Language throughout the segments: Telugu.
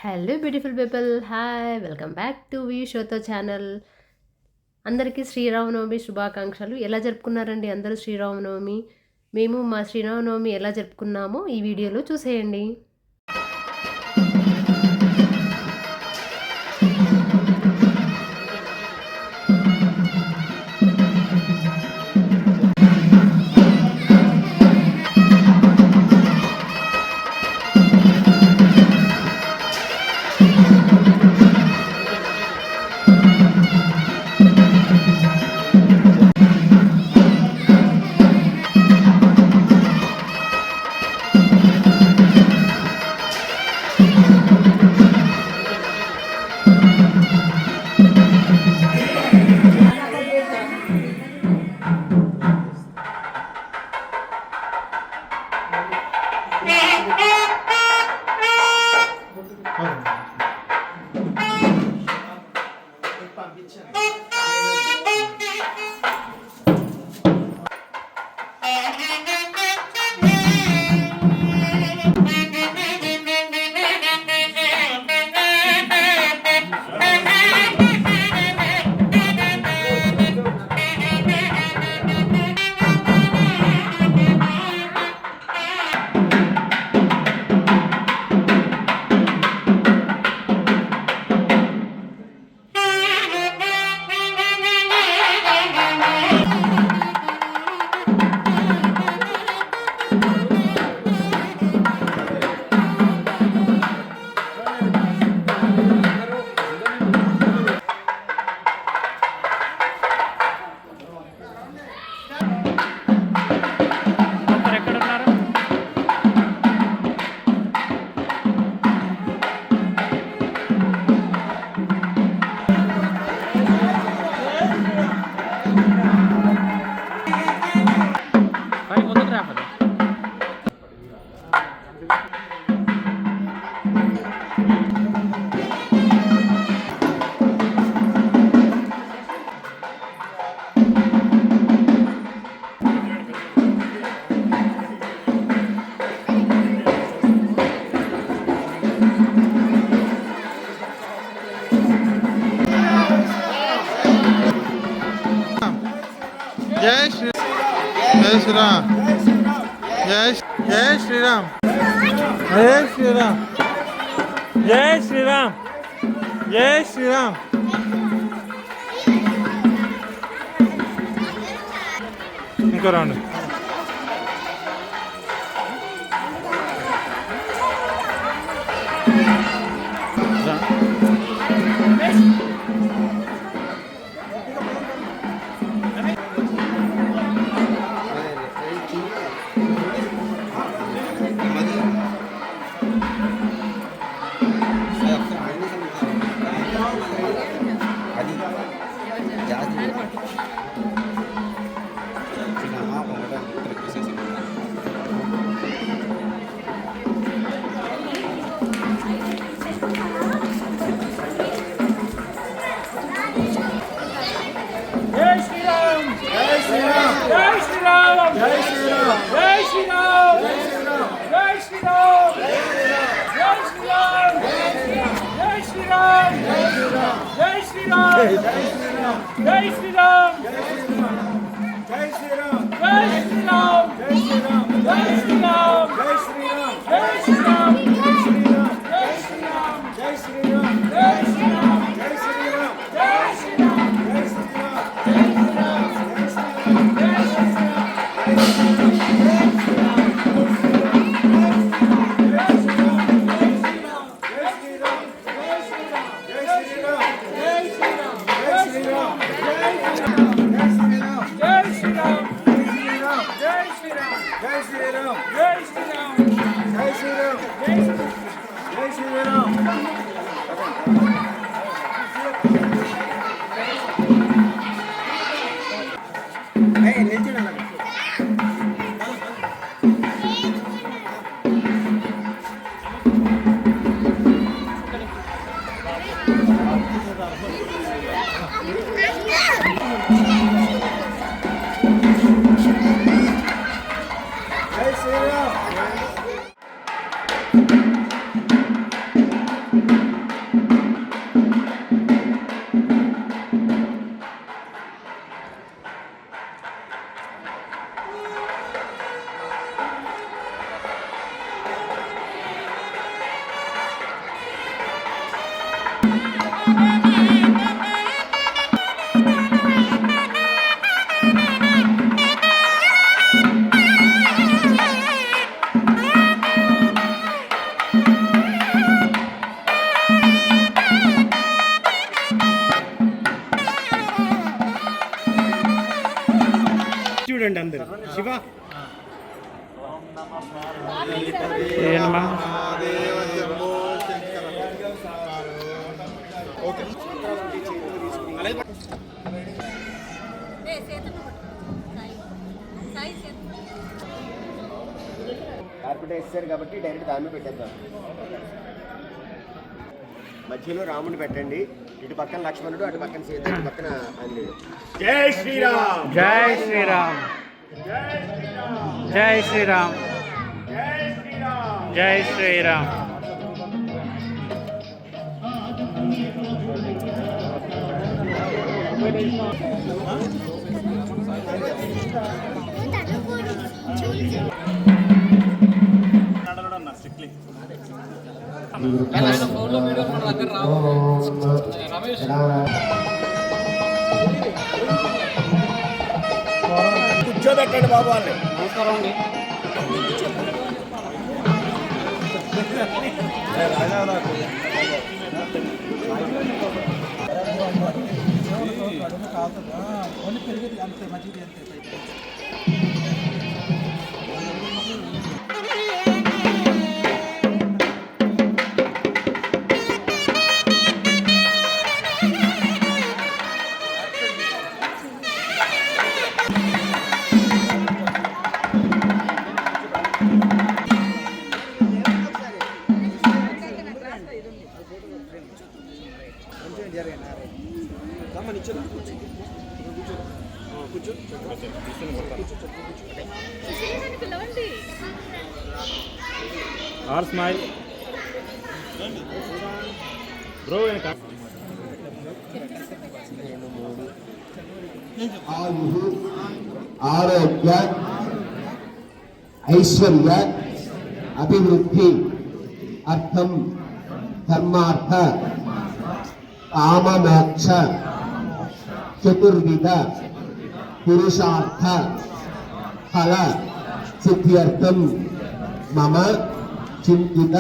Hello beautiful people, hi, welcome back to వీ షోతో ఛానల్. అందరికీ శ్రీరామనవమి శుభాకాంక్షలు. ఎలా జరుపుకున్నారండి అందరూ శ్రీరామనవమి? మేము మా శ్రీరామనవమి ఎలా జరుపుకున్నామో ఈ వీడియోలో చూసేయండి. जय श्री जय श्री राम जय जय श्री राम जय श्री राम जय श्री राम जय श्री राम इंको राउंड जय చూడండి అందరు శివ కార్పెట్ వేస్తారు కాబట్టి డైరెక్ట్ దాన్ని పెట్టేద్దాం. మధ్యలో రాముని పెట్టండి, ఇటు పక్కన లక్ష్మణుడు, అటు పక్కన సీత, ఇటు పక్కన ఆంజనేయుడు. జై శ్రీరామ్, జై శ్రీరామ్, జై శ్రీరామ్, జై శ్రీరామ్. కూర్చోబెట్టండి బాబు వాళ్ళని. నమస్కారం అండి. R smile bro. ఆరోగ్య ఐశ్వర్య అభివృద్ధి అర్థం ధర్మార్థ కామమోక్ష చతుర్విధ పురుషార్థ ఫల సిద్ధ్యర్థం మమ చింతిత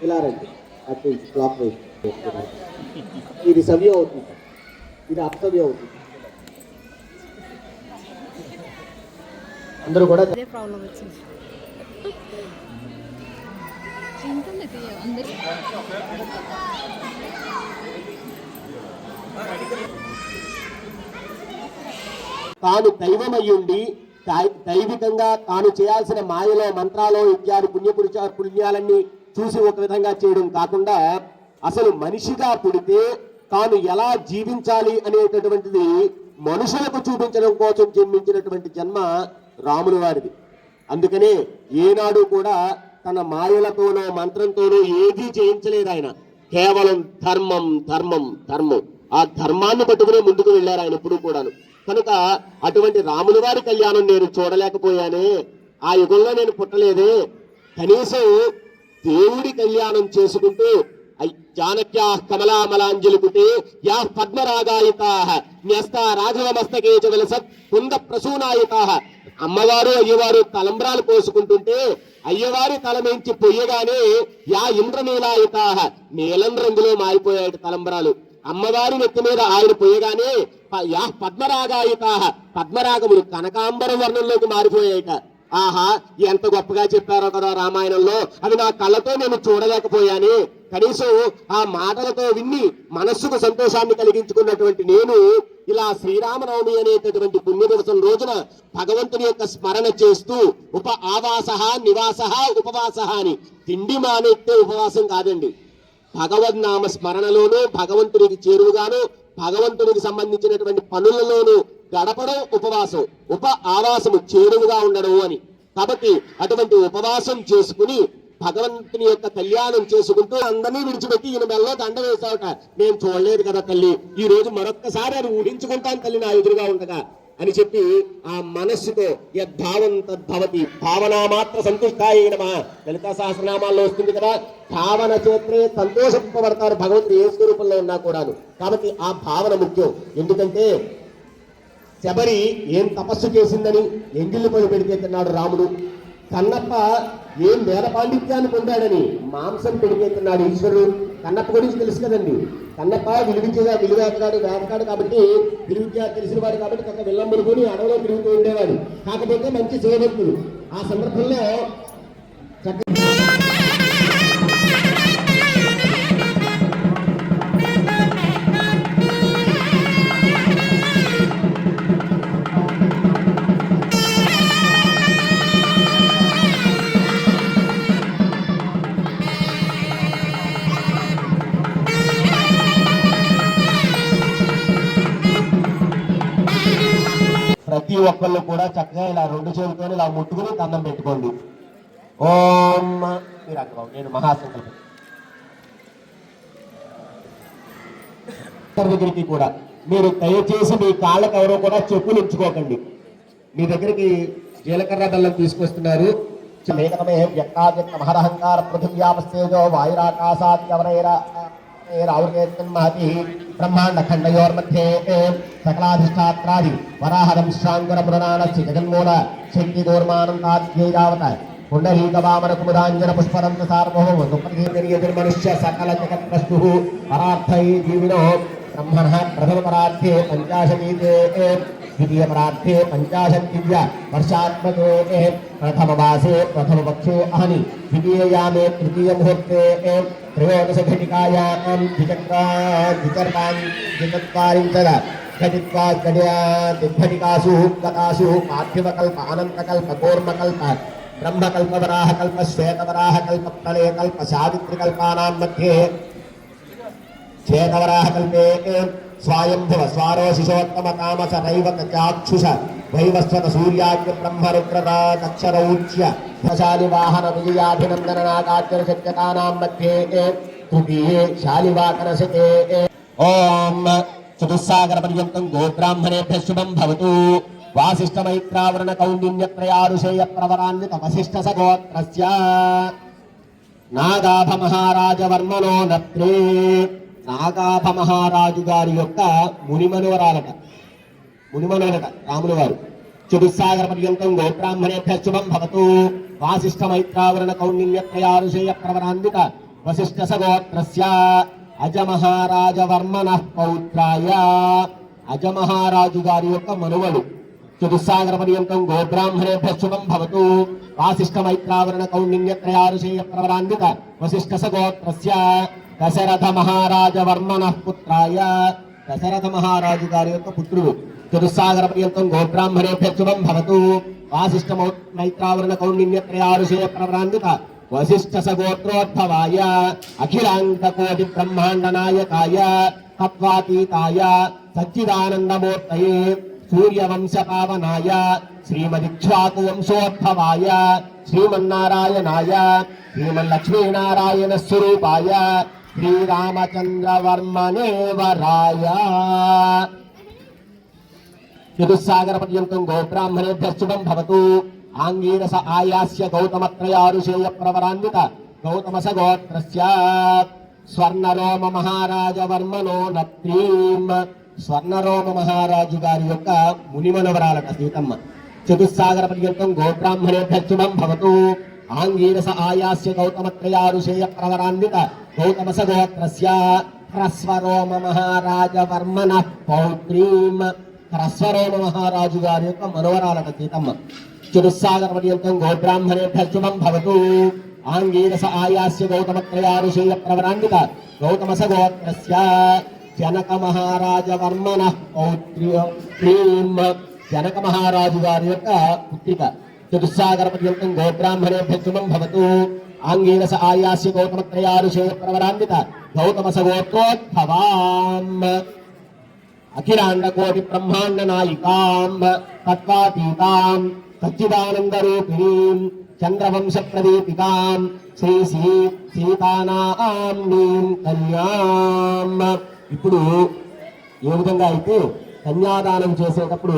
ఇలా రండి, అటు క్లాక్ వైజ్. ఇది సవ్యం అవుతుంది, ఇది అప్సవ్యం అవుతుంది. అందరూ కూడా అదే ప్రాబ్లం వచ్చింది. ఉంటుంది అందరికీ. తాను దైవమయ్యుండి దైవికంగా తాను చేయాల్సిన మాయలో మంత్రాలో ఇత్యాది పుణ్యాలన్నీ చూసి ఒక విధంగా చేయడం కాకుండా అసలు మనిషిగా పుడితే తాను ఎలా జీవించాలి అనేటటువంటిది మనుషులకు చూపించడం కోసం జన్మించినటువంటి జన్మ రాముల వారిది. అందుకనే ఏనాడు కూడా తన మాయలతోనో మంత్రంతోనో ఏదీ చేయించలేదు ఆయన. కేవలం ధర్మం ధర్మం ధర్మం, ఆ ధర్మాన్ని పట్టుకునే ముందుకు వెళ్ళారు ఆయన ఎప్పుడు కూడాను. కనుక అటువంటి రాముల వారి కళ్యాణం నేను చూడలేకపోయానే, ఆ యుగంలో నేను పుట్టలేదే, కనీసం దేవుడి కళ్యాణం చేసుకుంటూ జానక్యా కమలామలాంజలికుటే యా పద్మరాగాయితా న్యస్త రాఘవ మస్తకే చ విలసత్ కుంద ప్రసూనాయితా. అమ్మవారు అయ్యవారు తలంబ్రాలు పోసుకుంటుంటే అయ్యవారి తలమించి పొయ్యగానే యా ఇంద్రనీలాయితా నీలం రంగులో మారిపోయాడు తలంబ్రాలు. అమ్మవారి నెత్తి మీద ఆయన పొయ్యగానే యా పద్మరాగాయితా పద్మరాగములు కనకాంబరం వర్ణంలోకి మారిపోయాయట. ఆహా, ఎంత గొప్పగా చెప్పారో కదా రామాయణంలో, అది నా కళ్ళతో నేను చూడలేకపోయాను. కనీసం ఆ మాటలతో విన్ని మనస్సుకు సంతోషాన్ని కలిగించుకున్నటువంటి నేను ఇలా శ్రీరామనవమి అనేటటువంటి పుణ్య దివసం రోజున భగవంతుని యొక్క స్మరణ చేస్తూ ఆవాస నివాస ఉపవాస అని, తిండి మానేస్తే ఉపవాసం కాదండి. భగవద్నామ స్మరణలోనూ భగవంతునికి చేరువుగాను భగవంతునికి సంబంధించినటువంటి పనులలోనూ గడపడం ఉపవాసం, ఆవాసము చేరువుగా ఉండడం అని. కాబట్టి అటువంటి ఉపవాసం చేసుకుని భగవంతుని యొక్క కళ్యాణం చేసుకుంటూ అందరినీ విడిచిపెట్టి ఈయన మెల్లో దండ వేసావుట. నేను చూడలేదు కదా తల్లి, ఈ రోజు మరొక్కసారి అది ఊహించుకుంటాను తల్లి నా ఎదురుగా ఉండగా అని చెప్పి ఆ మనస్సుతో యద్భావం తద్భవతి భావన మాత్ర సంతుష్టాయ నమః లలితా సహస్రనామాల్లో వస్తుంది కదా, భావన చేత్రే సంతోషపడతారు భగవంతుడు ఏ స్వరూపంలో ఉన్నా కూడాను. కాబట్టి ఆ భావన ముఖ్యం. ఎందుకంటే శబరి ఏం తపస్సు చేసిందని ఎంగిళ్ళు పొయ్యి పెడితే తిన్నాడు రాముడు. కన్నప్ప ఏం వేద పాండిత్యాన్ని పొందాడని మాంసం పెడితే తిన్నాడు ఈశ్వరుడు. కన్నప్ప గురించి తెలుసు కదండి, కన్నప్ప విలువేతగాడు వేటగాడు కాబట్టి విలువిద్య తెలిసిన వాడు కాబట్టి ఒక విల్లంబడుకొని అడవిలో తిరుగుతూ ఉండేవాడు. కాకపోతే మంచి శివభక్తుడు. ఆ సందర్భంలో ప్రతి ఒక్కళ్ళు కూడా చక్కగా ఇలా రెండు చేతులతో ఇలా ముట్టుకుని దండం పెట్టుకోండి. ఓం మీరు అక్కడ నేను మహాసంకల్పం దగ్గరికి కూడా మీరు దయచేసి మీ కాళ్ళకి ఎవరో కూడా చెప్పులు ఉంచుకోకండి. మీ దగ్గరికి జీలకర్ర బెల్లం తీసుకొస్తున్నారు. మహరహంకార పృథివ్యాపస్తేజో వాయురాకాశాద్యవరైరావృతేన్మహతి బ్రహ్మాండ ఖండయోర్मध्ये సకలాధిష్టాత్రాది వరాహదంశ్రాంగుర పురాణస్య జగన్మూల శక్తి గోర్మానందాద్యైరావత పుండరీక వామన కుముదాంజన పుష్పరంత సార్వభౌమ మనుష్య సకల జగత్ప్రస్తు పరార్థై జీవినో బ్రహ్మణః ప్రథమ పరార్థే పంచాశతీతే ద్వితీయ పరార్థే పంచాశద్దివ్య వర్షాత్మకే ప్రథమ వాసే ప్రథమ పక్షే అహని ద్వితీయయామే తృతీయ ముహూర్తే త్రయోదశ ఘటికాయాం ఘటికాసు గతాసు పార్థివకల్ప అనంతకల్ప కూర్మకల్ప బ్రహ్మకల్ప వరాహకల్ప శ్వేతవరాహకల్ప ప్రళయకల్ప సావిత్రికల్పానాం మధ్యే శ్వేతవరాహకల్పే స్వయంభువ స్వారో శిశోత్తమ తామస రైవత చాక్షుష వైవస్వత సూర్యాగ్ని బ్రహ్మరుద్రరాక్షరౌచ్య శాలివాహన విజయాభినందన నాగార్జున శక్యతానాం మధ్యే తృతీయే శాలివాకరశకే. ఓం చతుస్సాగర పర్యంతం గోబ్రాహ్మణేభ్యః శుభం భవతు. వాసిష్ఠమైత్రావరణ కౌండిన్యత్రయారుషేయ ప్రవరాన్విత వసిష్ఠ సగోత్రస్య నాగాభ మహారాజవర్మనో నత్రే. నాగాభ మహారాజు గారి యొక్క మునిమనువరాలట రాముల వారు. చతుస్సాగర పర్యంతం గోబ్రాహ్మణేభ్యః శుభం భవతు. వాసిష్ఠ మైత్రావరణ కౌండిన్యత్రయారుషేయ ప్రవరాన్విత వసిష్ఠ సగోత్రస్య అజమహారాజవర్మనః పౌత్రాయ. అజమహారాజు గారి యొక్క మనువడు. చతుస్సాగర పర్యంతం గోబ్రాహ్మణేభ్యః శుభం భవతు. వాసిష్ఠ మైత్రావరణ కౌండిన్యత్రయారుషేయ ప్రవరాన్విత వసిష్ఠ సగోత్రస్య దశరథ మహారాజవర్మనః పుత్రాయ. దశరథ మహారాజు గారి యొక్క పుత్రుడు చతుస్సాగర పర్యంతం గోబ్రాహ్మణేభ్యः శుభం భవతు. వాసిష్ఠ మైత్రావరణ కౌండిన్యత్రయారుషేయ ప్రవరాన్విత వశిష్ఠ సగోత్రోద్భవాయ అఖిలాంత కోటి బ్రహ్మాండ నాయకాయ తత్వాతీతాయ సచ్చిదానందమూర్తయే సూర్యవంశ పావనాయ శ్రీమదిక్ష్వాకు వంశోద్భవాయ శ్రీమన్నారాయణాయ శ్రీమల్లక్ష్మీనారాయణ స్వరూపాయ శ్రీరామచంద్రవర్మణే వరాయ చతుస్సాగర పర్యంతం గోబ్రాహ్మణేభ్యः శుభం భవతు. ఆంగీరస ఆయాస్య గౌతమత్రయారుషేయ ప్రవరాన్విత గౌతమస గోత్రస్య స్వర్ణరోమ మహారాజ వర్మనో నత్రీం. స్వర్ణరోమ మహారాజు గారి యొక్క మునిమనవరాలట సీతమ్మ. చతుస్సాగర పర్యంతం గోబ్రాహ్మణేభ్యः శుభం భవతు. ఆంగీరస ఆయాస్య గౌతమత్రయారుషేయ ప్రవరాన్విత గౌతమస గోత్రస్య హ్రస్వరోమ మహారాజ వర్మణ పౌత్రీం. హ్రస్వరోమ మహారాజు గారి యొక్క మనవరాలట సీతమ్మ. చతుస్సాగర పర్యంతం గోబ్రాహ్మణేభ్యः శుభం భవతు. ఆంగీరస ఆయాస్య గౌతమత్రయారుషేయ ప్రవరాన్విత గౌతమస గోత్రస్య జనక మహారాజ వర్మణ పౌత్రీం. జనక మహారాజు గారి యొక్క పుత్రిక. చతుస్సాగర పర్యంతం గోబ్రాహ్మణేభ్యः శుభం భవతు. ఆంగీరస ఆయాస్య గౌతమత్రయారుషేయ ప్రవరాన్విత గౌతమస గోత్రోద్భవాం అఖిలాండ కోటి బ్రహ్మాండ నాయికాం తత్వాతీతాం సచ్చిదానందరూపిణీం చంద్రవంశ ప్రదీపికాం శ్రీ సీతానాం కన్యాం. ఇప్పుడు ఏ విధంగా అయితే కన్యాదానం చేసేటప్పుడు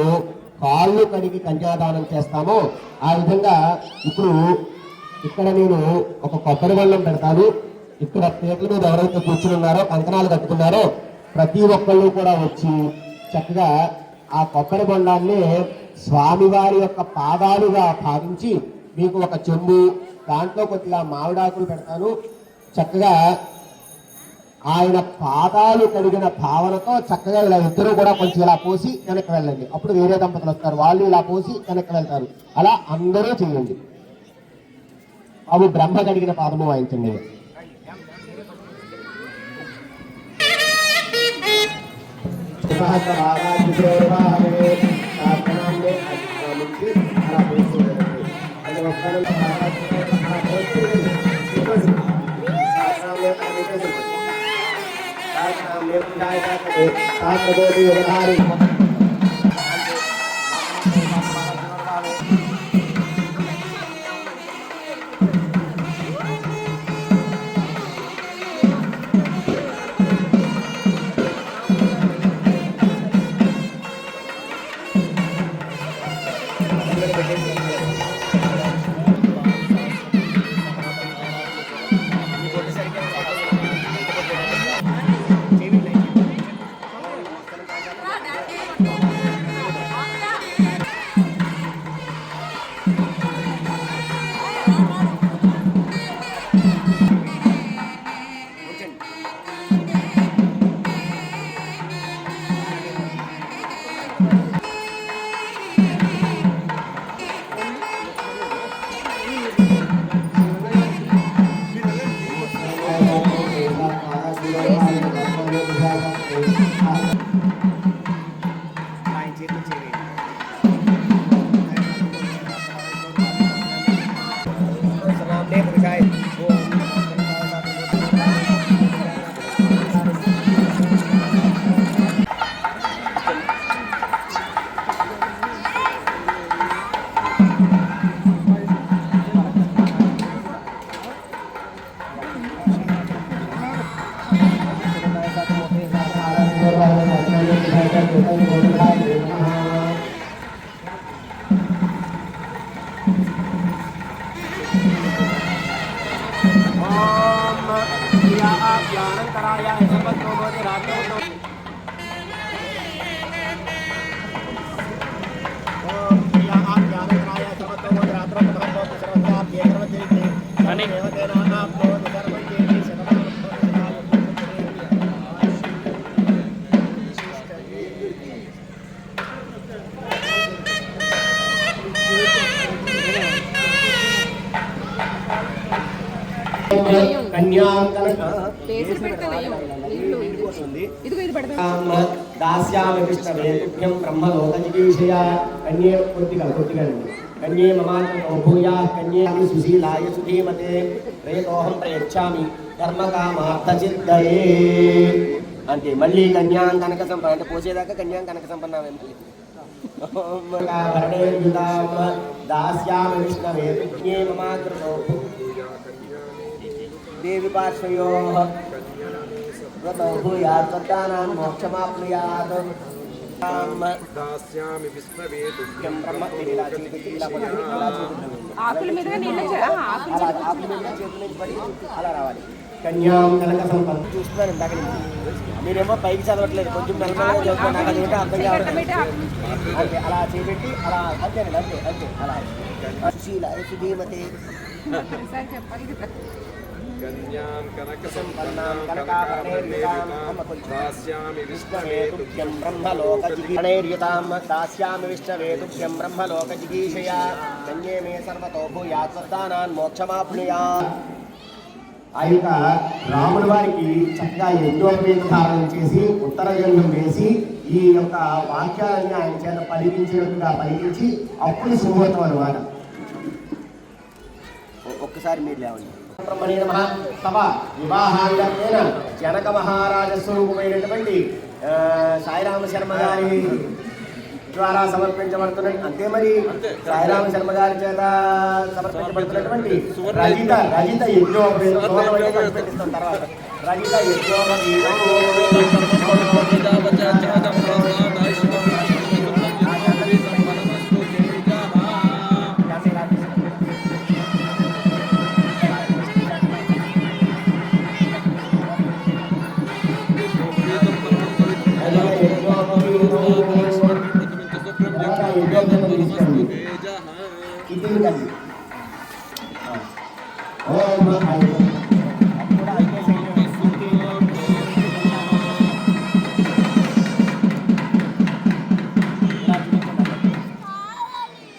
కాళ్ళు కడిగి కన్యాదానం చేస్తామో ఆ విధంగా ఇప్పుడు ఇక్కడ నేను ఒక కొబ్బరి బొండం పెడతాను. ఇక్కడ పీటల మీద ఎవరైతే కూర్చుని ఉన్నారో కంకణాలు కట్టుకున్నారో ప్రతి ఒక్కళ్ళు కూడా వచ్చి చక్కగా ఆ కొబ్బరి బొండాన్ని స్వామివారి యొక్క పాదాలుగా భావించి మీకు ఒక చెంబు దాంట్లో కొద్దిగా మామిడాకులు పెడతాను. చక్కగా ఆయన పాదాలు కడిగిన భావనతో చక్కగా ఇలా ఇద్దరు కూడా కొంచెం ఇలా పోసి వెనక్కి వెళ్ళండి. అప్పుడు వేరే దంపతులు వస్తారు, వాళ్ళు ఇలా పోసి వెనక్కి వెళ్తారు. అలా అందరూ చేయండి. అవి బ్రహ్మ కడిగిన పాదము వాయించండి. కన్యా దాస్యామి విష్ణవే తుభ్యం బ్రహ్మలోకజిగీషయ కన్యే కొద్దిగా కన్యే మమాంతో భూయా కన్యే సుశీలాయ సుధీమతే ప్రేతోహం ప్రయచ్చామి ధర్మకామార్థసిద్ధయే అంటే మళ్ళీ కన్యాం కనక సంపన్న అంటే పోసేదాకా కన్యాం కనక సంపన్న దాస్యామి విష్ణవే తుభ్యే మమాకృతో దేవి పార్శ్వయో భూయాత్ వర్గానాం మోక్షమాప్నుయాత్ దాస్యామి విష్ణవే తుభ్యం ఆకుల మీదుగా నీళ్ళు అలా రావాలి కన్యాం కనక సంపన్న చూస్తున్నారు ఇందాక నుంచి మీరేమో పైకి చదవట్లేదు కొంచెం మెల్లమెల్లగా చదువుతున్నారు నాకు అదేంటో అర్థం కావట్లేదు అంతే అలా చేపెట్టి అలా అంతేనండి అంతే అంతే అలా సుశీల సుధీమతే కన్యాం కనక సంపన్నాం దాస్యామి విష్ణవే తుభ్యం బ్రహ్మలోకజిగీషయాం దాస్యామి విష్ణవే తుభ్యం బ్రహ్మలోకజిగీషయా కన్యే మే సర్వతో భూయాత్ వర్గానాన్ మోక్షమాప్నుయాత్. ఆ యొక్క రాముడి వారికి చక్కగా యజ్ఞోపేత ధారణ చేసి ఉత్తర జన్మం వేసి ఈ యొక్క వాక్యాలన్నీ ఆయన చేత పలికించినట్టుగా పలికించి అప్పుడు శుభోత్తం అనమాట. ఒక్కసారి మీరు లేవండి. బ్రహ్మణే నమః తవ వివాహాంగత్వేన జనక మహారాజ స్వరూపమైనటువంటి సాయిరామ శర్మ గారి ద్వారా సమర్పించబడుతున్నట్టు అంతే మరి సాయిరామ శర్మ గారి చేత సమర్పించబడుతున్నటువంటి రజిత యజ్ఞోపేతం తర్వాత రజిత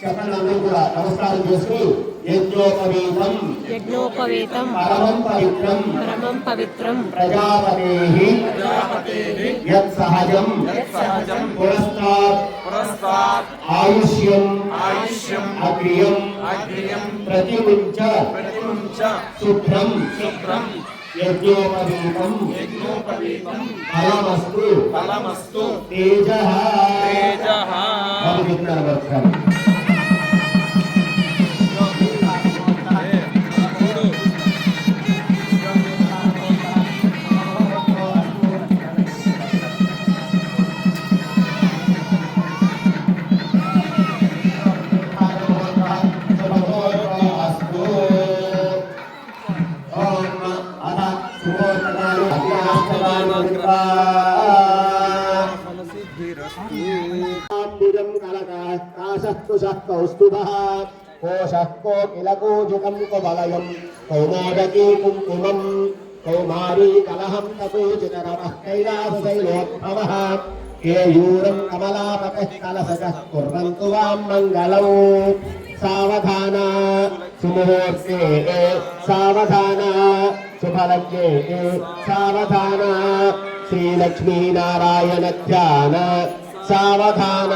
చెప్పండి కూడా నమస్కారం చేసుకుని యజ్ఞోపవీతం పరమం పవిత్రం ప్రజాపతేః యత్సహజం పురస్తాత్ ఆయుష్యం అగ్రియం ప్రతిముంచ శుభ్రం యజ్ఞోపవీతం ఫలమస్తు తేజః కౌస్తుభః కోశః కోకిలకూజుకం కువలయం కౌమోదకీ కుంకుమం కౌమారీ కలహం తకూచితరవః కైలాసశైలోద్భవः కేయూరం కమలాపతః కలశకః కుర్వంతు వాం మంగళం. సావధాన సుముహూర్తే సావధాన శుభలగ్నే సావధాన శ్రీలక్ష్మీనారాయణ ధ్యాన సావధాన.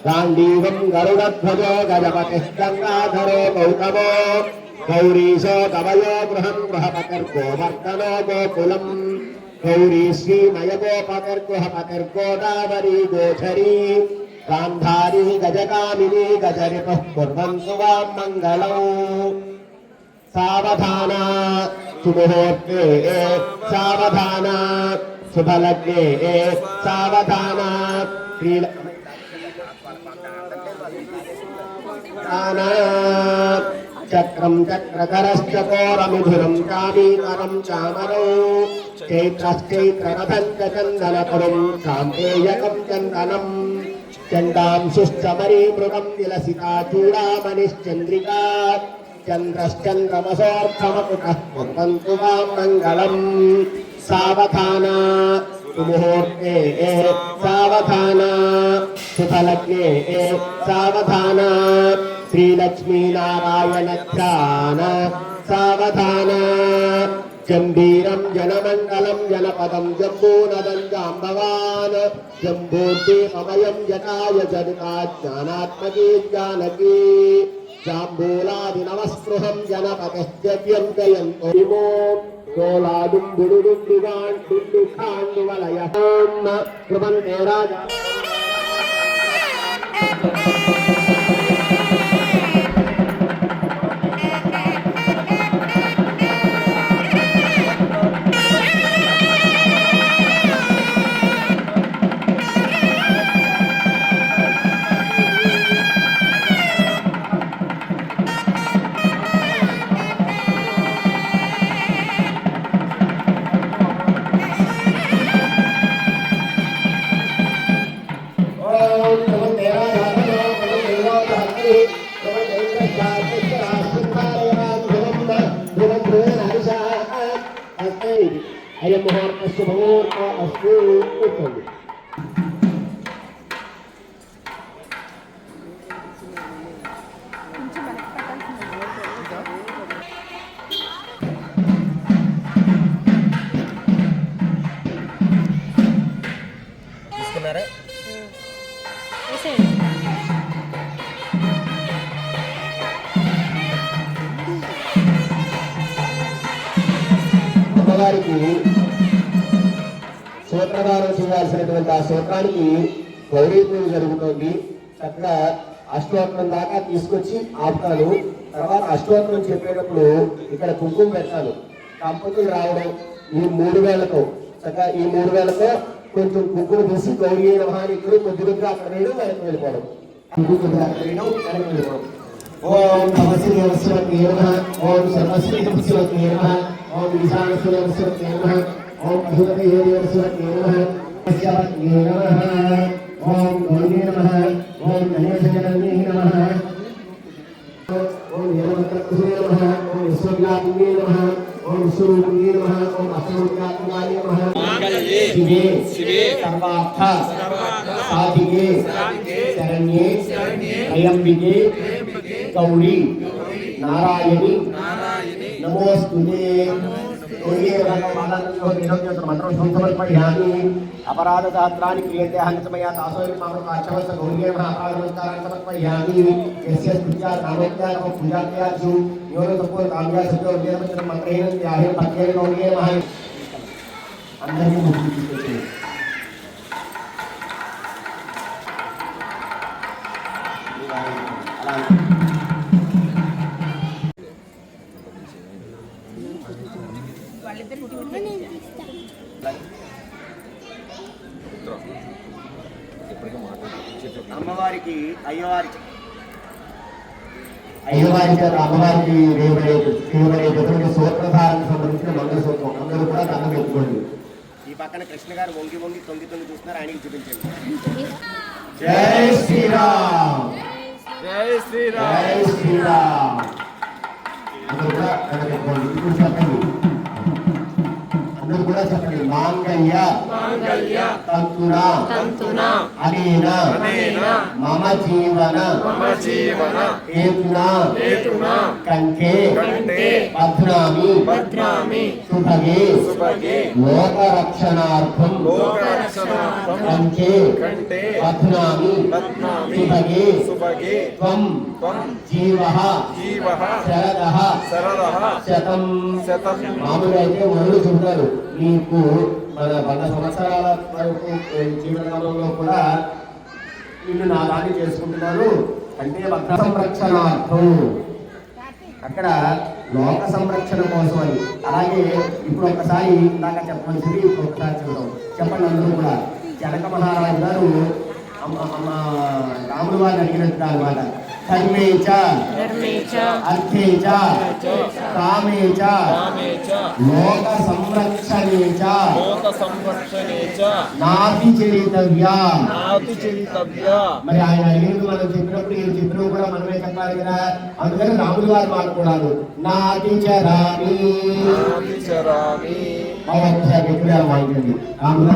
గాంధీవం గరుడధ్వజో గజపతిః గంగాధరో గౌతమో గౌరీశో కవయో గృహం గృహపతిర్గోవర్ధనో గోకులం గౌరీ శ్రీమయగోపతిర్గృహపతిర్గోదావరీ గోచరీ గాంధారీ గజకామినీ గజరిపుః కుర్వంతు వాం మంగళం. సావధాన సుముహూర్తే సావధాన శుభలగ్నే సావధాన చక్రం చక్రధరశ్చకోరమిధురం చామీకరం చామరౌ చైత్రశ్చైత్రరథం చ చందనపురం కాంతేయకం చందనం చందాంశుశ్చమరీమృగం విలసితా చూడామణిశ్చంద్రికా చంద్రశ్చంద్రమసోర్ధమకుటః కుర్వంతు వాం మంగళం. సావధాన సుముహూర్తే సావధాన శుభలగ్నే సావధాన శ్రీలక్ష్మీనారాయణ ధ్యాన సావధాన జంబీరం జనమండలం జనపదం జంబూనదం జాంబవాన్ జంబూర్దీపమయం జటాయ జనితా జ్ఞానాత్మకీ జానకీ జాంబూలాది నమస్పృహం జనపతిశ్చర్యం జయంతో విమో కోలాదుం బుడుడుండుగాండువలయ కృపంతే రాజా అయం ముహూర్త శుభముహూర్త అస్తు. తీసుకున్నారా? అమ్మవారికి సూత్రధారం చేయాల్సినటువంటి ఆ సూత్రానికి గౌరీ పూజ జరుగుతోంది. చక్కగా అష్టోత్తరం దాకా తీసుకొచ్చి ఆపుతాను. తర్వాత అష్టోత్తరం చెప్పేటప్పుడు ఇక్కడ కుంకుమ పెడతాను. దంపతులు రావడం ఈ 3 వేలతో చక్కగా ఈ 3 వేలతో కొంచెం కుంకుమ తీసి గౌరీ నమహానికుడు కొద్దిగా అక్కడ వేయడం వెనక్కి వెళ్ళిపోవడం. ఓం తమసి దేవస్వతి నమః. ఓం సర్వశ్రీ దేవస్వతి నమః. ఓం ఈశానస్య దేవస్వతి నమః. ఓం అధిపతి దేవస్వతి నమః. పశ్యవతి నమః. ఓం గౌరీ నమః. ఓం గణేశజననీ నమః. ఓం యోగకృష్ణే నమః. ఓం విశ్వవ్యాపినే నమః. ఓం విశ్వరూపిణే నమః. ఓం అసౌఖ్యాత్మకాయ నమః. శివే సర్వార్థ సాధికే శరణ్యే త్రయంబికే గౌరీ నారాయణి నమోస్తుతే. మంత్రం సంసమర్పయామి. అపరాధ శాస్త్రాన్ని క్రియతే హంసమయా దాసోయం మామకాచవస గౌరీ అపరాధ నమస్కారాన్ని సమర్పయామి. యస్య స్తుత్యా నామోక్త్యాః పూజాత్యాసు యోన తపో కామ్యా సత్య ఉద్యమచన మంత్రేణ త్యాహే పత్యేన గౌరీ నమః. అందరికీ ముక్తి తీసుకొచ్చింది. అమ్మవారికి అయ్యవారికి అమ్మవారికి రేపటి సూత్రధారణకు సంబంధించిన మంగళసూత్రం అందరూ కూడా దండం పెట్టుకోండి. ఈ పక్కన కృష్ణ గారు వంగి వంగి తొంగి చూస్తున్నారు. ఆయనకి చూపించండి. జై శ్రీరామ్. జై శ్రీరామ్. జై శ్రీరామ్. అందరూ కూడా దండం పెట్టుకోండి. ఇప్పుడు చెప్పండి. అందరూ కూడా చెప్పండి. మాంగళ్య తంతున అనేన మమ జీవన హేతున కంఠే బధ్నామి శుభగే లోకరక్షణార్థం కంఠే బధ్నామి శుభగే త్వం జీవః శరదః శతం. మామూలుగా అయితే వరుడు చెబుతారు నీకు మన 100 సంవత్సరాల వరకు జీవనంలో కూడా నిన్ను నా దాన్ని చేసుకుంటున్నాను అంటే భక్త సంరక్షణార్థం. అక్కడ లోక సంరక్షణ కోసం అని. అలాగే ఇప్పుడు ఒకసారి ఇందాక చెప్పవలసింది ఇప్పుడు ఒకసారి చెబుతాం. చెప్పండి అందరూ కూడా. జనక మహారాజు గారు రాముడు వారిని అడిగినట్టుగా అనమాట. ధర్మే చ అర్థే చ కామే చ లోక సంరక్షణే చ నాతి చరితవ్యా. మరి ఆయన అడిగినట్టు మనం చెప్పినప్పుడు ఏం చెప్పినప్పుడు కూడా మనమే చెప్పాలి కదా. అందుకని రాముడు వారి మాట కూడాను నాతి చరామి. ఒకసారి ఎక్కడ వాయించండి. రాముడు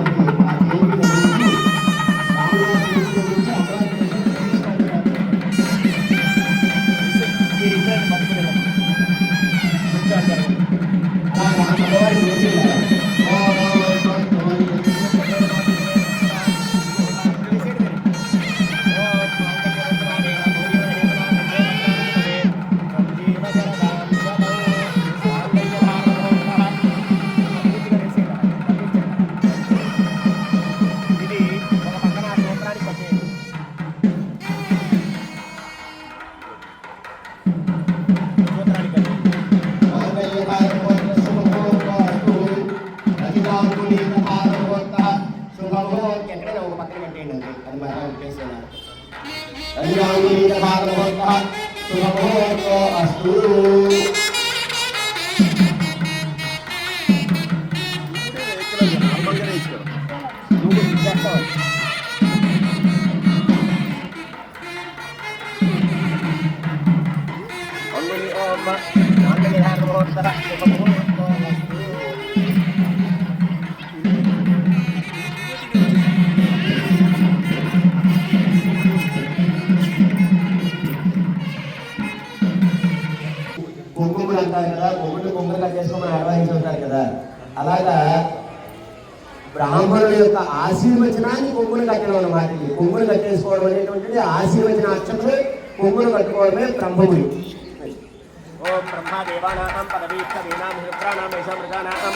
అయినది అది బాగా చెప్పేస్తున్నారు. శుభముహూర్తో అస్తు. కుంకుమలు అంటారు కదా, కుంకుమలు కట్టేసుకుని ఆడవాయించుంటారు కదా, అలాగా బ్రాహ్మణుల యొక్క ఆశీర్వచనాన్ని కుంకుమలు కట్టడం అన్నమాట. కుంకుమలు కట్టేసుకోవడం అనేటువంటిది ఆశీర్వచనాక్షములు, కుంకుమలు కట్టుకోవడమే బ్రహ్మములు. ఓం బ్రహ్మ దేవానాం పదవీక్ష వీణాం రుద్రాణాం యశమృగానాం